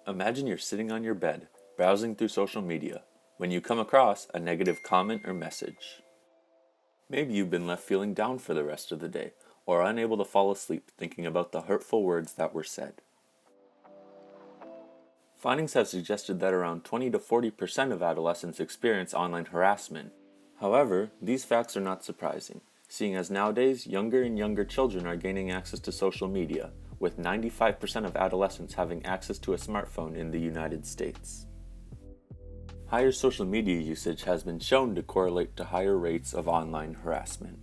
Imagine you're sitting on your bed, browsing through social media, when you come across a negative comment or message. Maybe you've been left feeling down for the rest of the day, or unable to fall asleep thinking about the hurtful words that were said. Findings have suggested that around 20 to 40% of adolescents experience online harassment. However, these facts are not surprising, seeing as nowadays younger and younger children are gaining access to social media, with 95% of adolescents having access to a smartphone in the United States. Higher social media usage has been shown to correlate to higher rates of online harassment.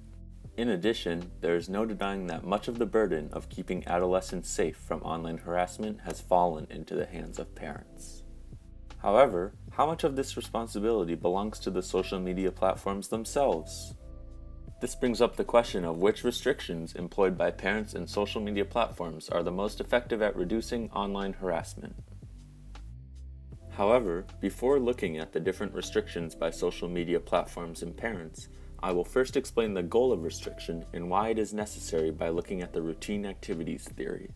In addition, there is no denying that much of the burden of keeping adolescents safe from online harassment has fallen into the hands of parents. However, how much of this responsibility belongs to the social media platforms themselves? This brings up the question of which restrictions employed by parents and social media platforms are the most effective at reducing online harassment. However, before looking at the different restrictions by social media platforms and parents, I will first explain the goal of restriction and why it is necessary by looking at the routine activities theory.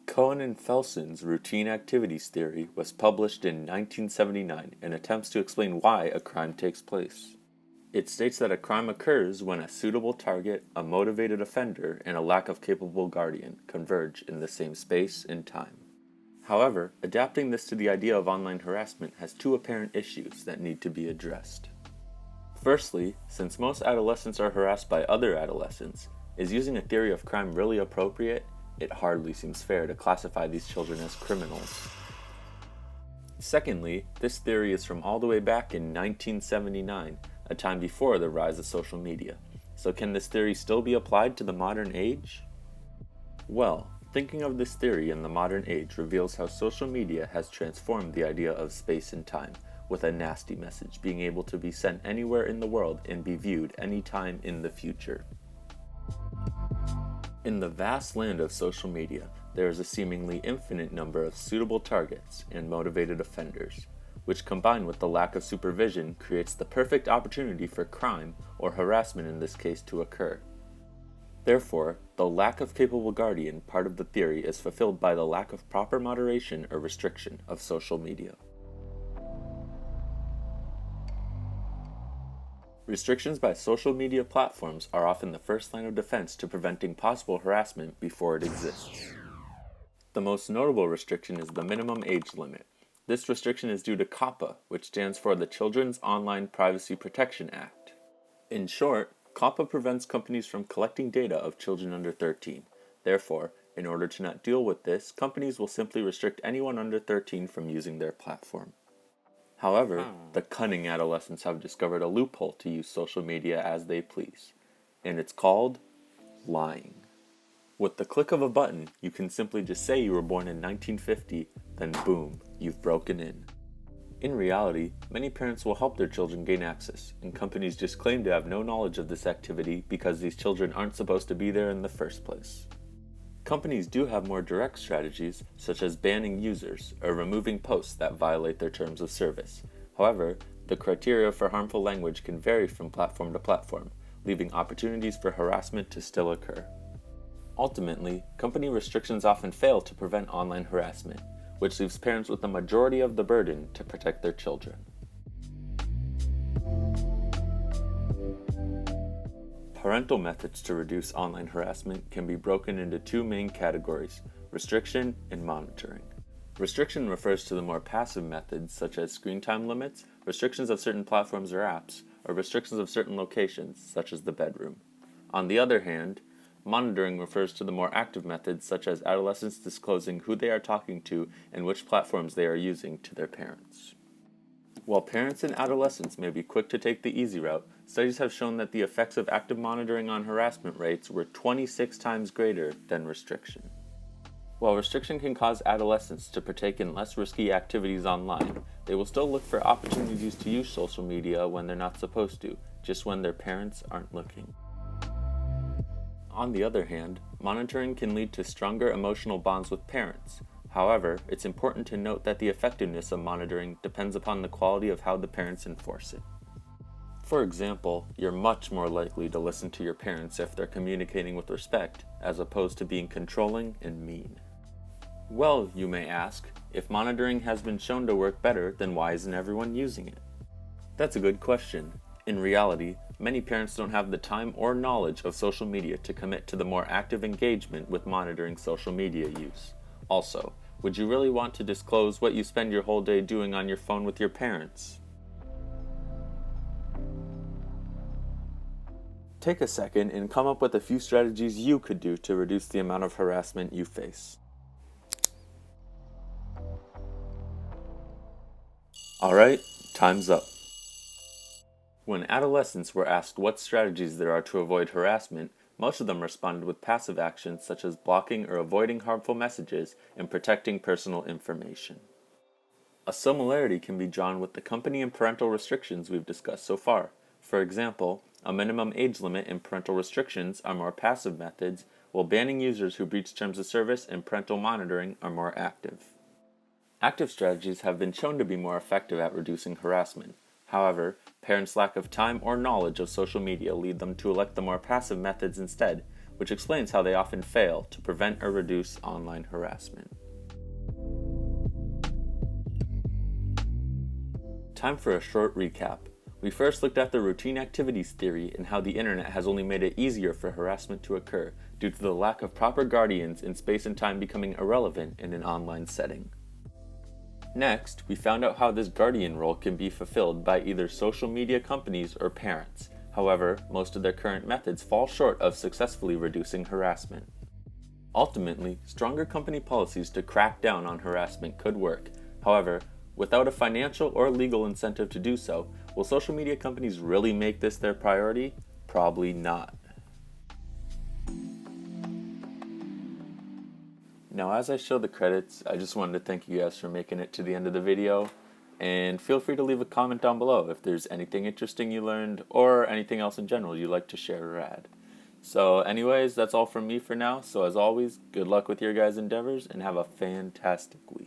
Cohen and Felson's routine activities theory was published in 1979 and attempts to explain why a crime takes place. It states that a crime occurs when a suitable target, a motivated offender, and a lack of capable guardian converge in the same space and time. However, adapting this to the idea of online harassment has two apparent issues that need to be addressed. Firstly, since most adolescents are harassed by other adolescents, is using a theory of crime really appropriate? It hardly seems fair to classify these children as criminals. Secondly, this theory is from all the way back in 1979, a time before the rise of social media. So can this theory still be applied to the modern age? Well, thinking of this theory in the modern age reveals how social media has transformed the idea of space and time, with a nasty message being able to be sent anywhere in the world and be viewed anytime in the future. In the vast land of social media, there is a seemingly infinite number of suitable targets and motivated offenders, which combined with the lack of supervision creates the perfect opportunity for crime, or harassment in this case, to occur. Therefore, the lack of capable guardian part of the theory is fulfilled by the lack of proper moderation or restriction of social media. Restrictions by social media platforms are often the first line of defense to preventing possible harassment before it exists. The most notable restriction is the minimum age limit. This restriction is due to COPPA, which stands for the Children's Online Privacy Protection Act. In short, COPPA prevents companies from collecting data of children under 13. Therefore, in order to not deal with this, companies will simply restrict anyone under 13 from using their platform. However, the cunning adolescents have discovered a loophole to use social media as they please, and it's called lying. With the click of a button, you can simply just say you were born in 1950, then boom, you've broken in. In reality, many parents will help their children gain access, and companies just claim to have no knowledge of this activity because these children aren't supposed to be there in the first place. Companies do have more direct strategies, such as banning users or removing posts that violate their terms of service. However, the criteria for harmful language can vary from platform to platform, leaving opportunities for harassment to still occur. Ultimately, company restrictions often fail to prevent online harassment, which leaves parents with the majority of the burden to protect their children. Parental methods to reduce online harassment can be broken into two main categories: restriction and monitoring. Restriction refers to the more passive methods such as screen time limits, restrictions of certain platforms or apps, or restrictions of certain locations such as the bedroom. On the other hand, monitoring refers to the more active methods such as adolescents disclosing who they are talking to and which platforms they are using to their parents. While parents and adolescents may be quick to take the easy route, studies have shown that the effects of active monitoring on harassment rates were 26 times greater than restriction. While restriction can cause adolescents to partake in less risky activities online, they will still look for opportunities to use social media when they're not supposed to, just when their parents aren't looking. On the other hand, monitoring can lead to stronger emotional bonds with parents. However, it's important to note that the effectiveness of monitoring depends upon the quality of how the parents enforce it. For example, you're much more likely to listen to your parents if they're communicating with respect, as opposed to being controlling and mean. Well, you may ask, if monitoring has been shown to work better, then why isn't everyone using it? That's a good question. In reality, many parents don't have the time or knowledge of social media to commit to the more active engagement with monitoring social media use. Also, would you really want to disclose what you spend your whole day doing on your phone with your parents? Take a second and come up with a few strategies you could do to reduce the amount of harassment you face. Alright, time's up. When adolescents were asked what strategies there are to avoid harassment, most of them responded with passive actions such as blocking or avoiding harmful messages and protecting personal information. A similarity can be drawn with the company and parental restrictions we've discussed so far. For example, a minimum age limit and parental restrictions are more passive methods, while banning users who breach terms of service and parental monitoring are more active. Active strategies have been shown to be more effective at reducing harassment. However, parents' lack of time or knowledge of social media lead them to elect the more passive methods instead, which explains how they often fail to prevent or reduce online harassment. Time for a short recap. We first looked at the routine activities theory and how the internet has only made it easier for harassment to occur due to the lack of proper guardians and space and time becoming irrelevant in an online setting. Next, we found out how this guardian role can be fulfilled by either social media companies or parents. However, most of their current methods fall short of successfully reducing harassment. Ultimately, stronger company policies to crack down on harassment could work. However, without a financial or legal incentive to do so, will social media companies really make this their priority? Probably not. Now, as I show the credits, I just wanted to thank you guys for making it to the end of the video, and feel free to leave a comment down below if there's anything interesting you learned or anything else in general you'd like to share or add. So anyways, that's all from me for now, so as always, good luck with your guys' endeavors and have a fantastic week.